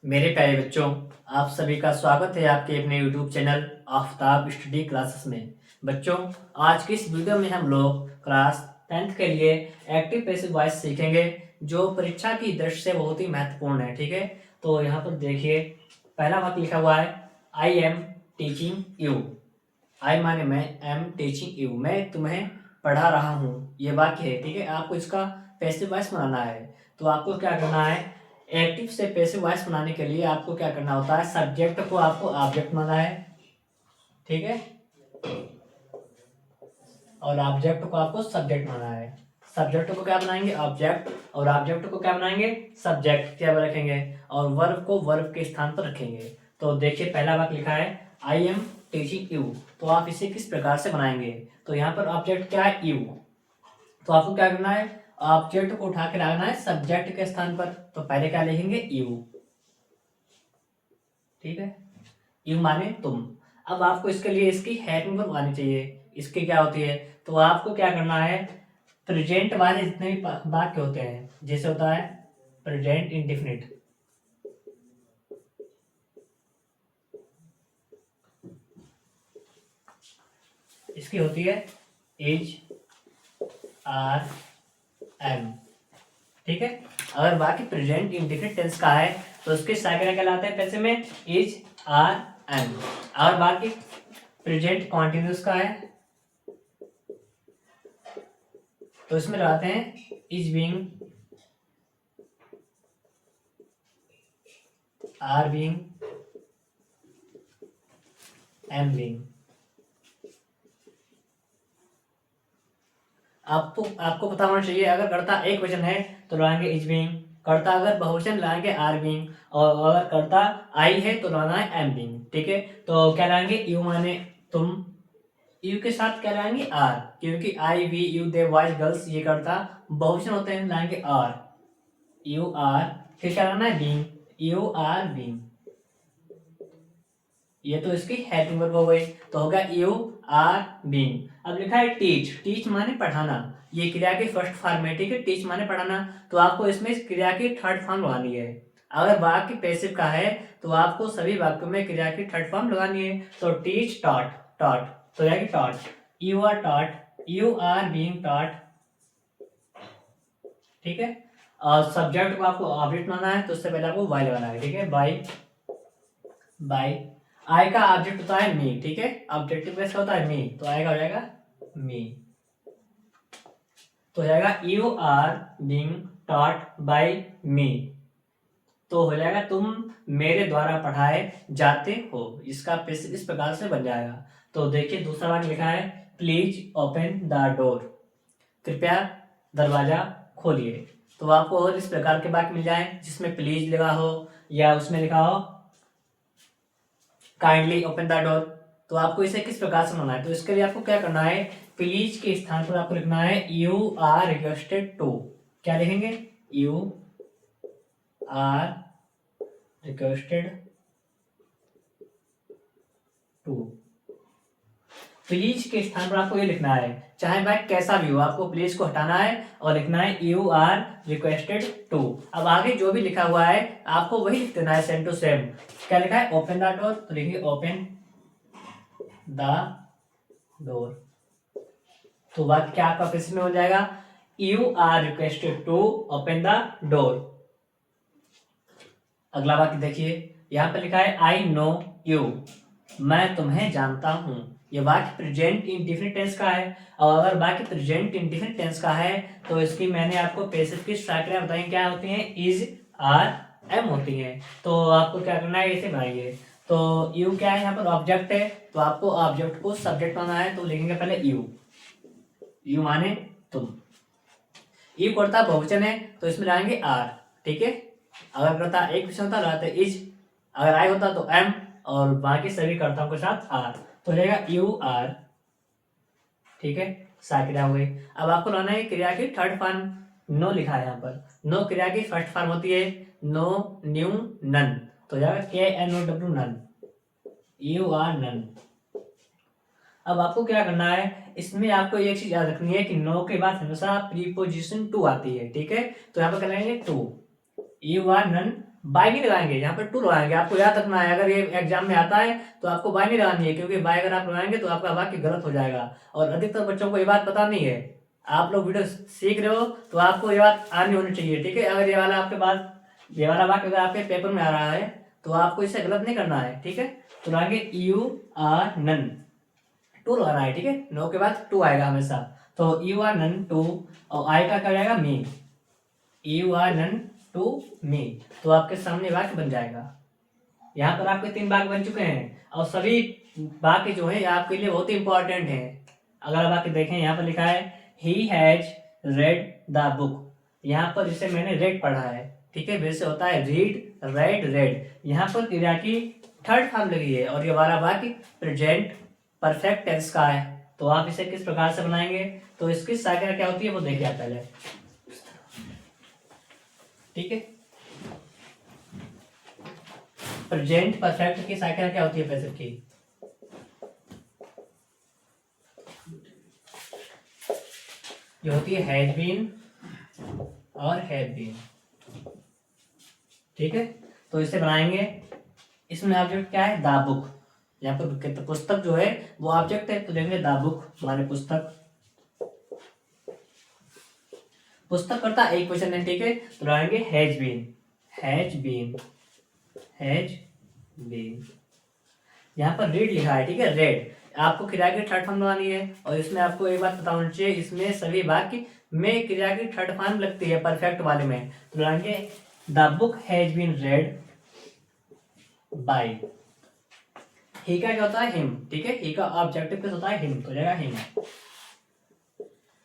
मेरे प्यारे बच्चों, आप सभी का स्वागत है आपके अपने YouTube channel Aftab study classes में। बच्चों, आज की इस वीडियो में हम लोग क्लास 10th के लिए एक्टिव पैसिव वॉइस सीखेंगे, जो परीक्षा की दृष्टि से बहुत ही महत्वपूर्ण है। ठीक है, तो यहाँ पर देखिए, पहला वाक्य लिखा हुआ है, आई एम टीचिंग यू। आई माने मैं, एम टीचिंग यू, मैं तुम्हें पढ़ा रहा हूँ, ये वाक्य है। ठीक है, आपको इसका पैसिव वॉइस बनाना है, तो आपको क्या करना है, एक्टिव से पैसिव वॉइस बनाने के लिए आपको क्या करना होता है, सब्जेक्ट को आपको ऑब्जेक्ट बनाना है। ठीक है, और ऑब्जेक्ट को आपको सब्जेक्ट बनाना है। सब्जेक्ट को क्या बनाएंगे, ऑब्जेक्ट, और ऑब्जेक्ट को क्या बनाएंगे, सब्जेक्ट। क्या रखेंगे, और वर्ब को वर्ब के स्थान पर रखेंगे। तो देखिए, पहला वाक्य लिखा है, आई एम टीचिंग यू, तो आप इसे किस प्रकार से बनाएंगे। तो यहाँ पर ऑब्जेक्ट क्या है, यू, तो आपको क्या करना है, ऑब्जेक्ट को उठा के लाना है सब्जेक्ट के स्थान पर। तो पहले क्या लिखेंगे, यू। ठीक है, यू माने तुम। अब आपको इसके लिए इसकी हेल्पिंग वर्ब आनी चाहिए। इसकी क्या होती है, तो आपको क्या करना है, प्रेजेंट वाले जितने भी वाक्य होते हैं, जैसे होता है प्रेजेंट इंडेफिनिट, इसकी होती है इज, आर, एम। ठीक है, अगर बाकी प्रेजेंट इंडेफिनिट टेंस का है तो उसके साइकिल क्या लाते हैं पैसे में, इज, आर, एम। अगर बाकी प्रेजेंट कॉन्टिन्यूस का है तो इसमें लगाते हैं is being, are being, am being. आपको पता होना चाहिए, अगर कर्ता एक वचन है तो लगाएंगे इज बीइंग, कर्ता अगर बहुवचन लगाएंगे आर बीइंग, और अगर कर्ता आई है तो लगाना है एम बीइंग। ठीक है, तो क्या लगाएंगे, यू माने तुम, यू के साथ क्या लगाएंगे, आर, क्योंकि I, we, you, they, boys, girls ये कर्ता बहुवचन होते हैं, लाएंगे आर, यू आर। फिर क्या करना है, बीइंग, यू आर बीइंग। ये तो इसकी हेल्पिंग वर्ब हो गई, तो होगा यू आर बीइंग। अब लिखा है टीच, टीच माने पढ़ाना, ये क्रिया की फर्स्ट फॉर्म है। ठीक है, टीच माने पढ़ाना, तो आपको इसमें इस क्रिया की थर्ड फॉर्म लगानी है। अगर वाक्य पैसिव का है तो आपको सभी वाक्यों में क्रिया की थर्ड फॉर्म लगानी है। तो टीच, टॉट, टॉट, तो जाएगी taught, you are taught, you are being taught. ठीक है, और सब्जेक्ट को आपको ऑब्जेक्ट बनाना है, तो उससे पहले आपको बाय लगाना है। ठीक है, बाय, बाय। आई का ऑब्जेक्ट होता है मी। ठीक है, ऑब्जेक्टिव बेस होता है मी, तो आएगा हो जाएगा मी, तो हो जाएगा you are being taught by me, तो हो जाएगा तुम मेरे द्वारा पढ़ाए जाते हो। इसका इस प्रकार से बन जाएगा। तो देखिए, दूसरा वाक्य लिखा है, प्लीज ओपन द डोर, कृपया दरवाजा खोलिए। तो आपको और इस प्रकार के वाक्य मिल जाए जिसमें प्लीज लिखा हो, या उसमें लिखा हो काइंडली ओपन द डोर। तो आपको इसे किस प्रकार से बनाना है, तो इसके लिए आपको क्या करना है, प्लीज के स्थान पर आपको लिखना है यू आर रिक्वेस्टेड टू। क्या लिखेंगे, you are requested to. Please के स्थान पर आपको ये लिखना है, चाहे भाई कैसा भी हो, आपको प्लीज को हटाना है और लिखना है यू आर रिक्वेस्टेड टू। अब आगे जो भी लिखा हुआ है आपको वही लिख देना है, सेम टू सेम। क्या लिखा है, ओपन द डोर, तो लिखिए ओपन द डोर। तो वाक्य क्या आपका फिर में हो जाएगा, you are requested to open the door. अगला वाक्य देखिए, यहाँ पर लिखा है आई नो यू, मैं तुम्हें जानता हूं। ये वाक्य प्रेजेंट इंडेफिनिट टेंस का है, और अगर वाक्य प्रेजेंट इंडेफिनिट टेंस का है तो इसकी मैंने आपको पैसिव की स्ट्रक्चर बताई, क्या होती हैं, इज, आर, एम होती हैं। तो आपको क्या करना है, इसे बनाइए। तो यू क्या है, यहाँ पर ऑब्जेक्ट है, तो आपको ऑब्जेक्ट को सब्जेक्ट बनाना है, तो लिखेंगे पहले यू, यू माने तुम। यू करता बहुवचन है तो इसमें लाएंगे आर। ठीक है, अगर करता एक विषय होता रहता इज, अगर आई होता तो एम, और बाकी सभी कर्ताओं के साथ आर, तो हो जाएगा यू आर। ठीक है, सारी क्रिया हो गई। अब आपको लाना है क्रिया की थर्ड फॉर्म, नो लिखा है यहाँ पर। नो क्रिया की फर्स्ट फॉर्म होती है नो, न्यू, नन, तो हो जाएगा K N O W, known, you are known. अब आपको क्या करना है, इसमें आपको एक चीज याद रखनी है कि नो के बाद हमेशा प्रीपोजिशन टू आती है। ठीक है, तो यहाँ पर क्या लेंगे to, you are known by नहीं लगाएंगे, यहाँ पर टू लगाएंगे। आपको याद रखना है, अगर ये एग्जाम में आता है तो आपको बाय नहीं लगानी है, क्योंकि बाय अगर आप लगाएंगे तो आपका वाक्य गलत हो जाएगा। और अधिकतर बच्चों को ये बात पता नहीं है। आप लोग वीडियो सीख रहे हो तो आपको ये बात आनी होनी चाहिए, ठीक है। अगर ये वाला आपके पास, ये वाला वाक्य अगर आपके पेपर में आ रहा है तो आपको इसे गलत नहीं करना है, ठीक है। तो लगाएंगे यू आर नन, टू लगाना है, ठीक है। नो के बाद टू आएगा हमेशा। तो यू आर नन टू, और आई का क्या जाएगा me, you are none to me. तो आपके सामने वाक्य बन जाएगा। यहाँ पर आपके 3 वाक्य बन चुके हैं, और सभी वाक्य जो है आपके लिए बहुत ही इंपॉर्टेंट है। अगला वाक्य देखें, यहाँ पर लिखा है he has read the book. यहाँ पर जिसे मैंने रेड पढ़ा है, ठीक है, वैसे होता है रीड, रेड, रेड। यहाँ पर क्रिया की थर्ड फॉर्म लगी है, और ये वाला वाक्य प्रेजेंट परफेक्ट टेंस का है। तो आप इसे किस प्रकार से बनाएंगे, तो इसकी संख्या क्या होती है वो देखिए आप पहले, ठीक है। प्रेजेंट परफेक्ट की संख्या क्या होती है पैसिव की, ये होती है हैज बीन और हैव बीन, ठीक है। तो इसे बनाएंगे, इसमें ऑब्जेक्ट क्या है, द बुक। यहाँ पर पुस्तक जो है वो ऑब्जेक्ट है, तो देखेंगे द बुक माने पुस्तक। पुस्तक करता एक क्वेश्चन है, ठीक है। तो लगाएंगे has been, has been, has been. यहाँ पर रीड लिखा है, ठीक है, रेड। आपको क्रिया की थर्ड फॉर्म लगानी है, और इसमें आपको एक बात पता होनी चाहिए, इसमें सभी वाक्य में क्रिया की थर्ड फॉर्म लगती है परफेक्ट वाले में। तो लगाएंगे the book has been read by. He का क्या होता है, हिम, ठीक है। ही का ऑब्जेक्टिव क्या होता है, हिम, तो जाएगा हिम।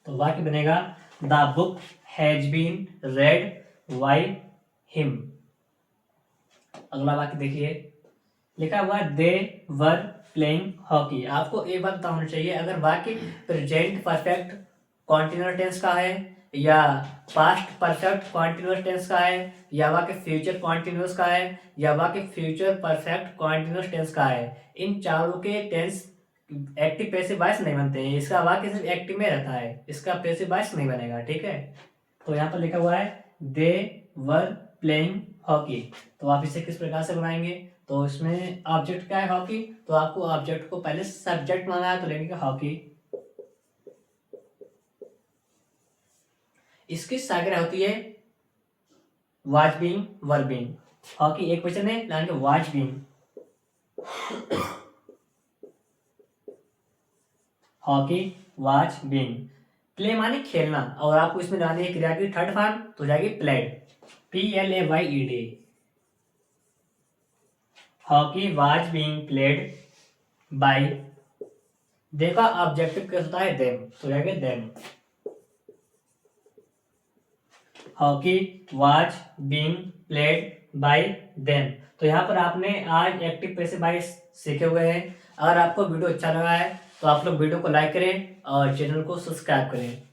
तो वाक्य बनेगा the book has been read by him. अगला वाक्य देखिए, लिखा हुआ है दे वर प्लेइंग हॉकी। आपको एक बात पता होनी चाहिए, अगर वाक्य प्रेजेंट परफेक्ट कॉन्टिन्यूअस टेंस का है, या पास्ट परफेक्ट कॉन्टिन्यूअस टेंस का है, या वाक्य फ्यूचर कॉन्टिन्यूअस का है, या वाक्य फ्यूचर परफेक्ट कॉन्टिन्यूअस टेंस का है, इन चारों के टेंस एक्टिव पैसिव वॉइस नहीं बनते हैं। इसका वाक्य सिर्फ एक्टिव में रहता है, इसका पैसिव वॉइस नहीं बनेगा, ठीक है। तो यहाँ पर लिखा हुआ है दे वर प्लेइंग हॉकी। तो आप इसे किस प्रकार से बनाएंगे, तो इसमें ऑब्जेक्ट क्या है, हॉकी। तो आपको ऑब्जेक्ट को पहले सब्जेक्ट माना है, तो लेंगे हॉकी। इसकी संज्ञा होती है was being, were being. Hockey एक क्वेश्चन है, लाएंगे was being, hockey was being. Play माने खेलना, और आपको इसमें लानी है क्रिया की थर्ड फॉर्म, तो जाएगी played, PLAYED। Hockey was being played by, देखा ऑब्जेक्टिव क्या होता है, देम, तो जाएगा them. Hockey was being played by them. तो यहाँ पर आपने आज एक्टिव पैसिव वॉइस सीखे हुए हैं। अगर आपको वीडियो अच्छा लगा है तो आप लोग वीडियो को लाइक करें और चैनल को सब्सक्राइब करें।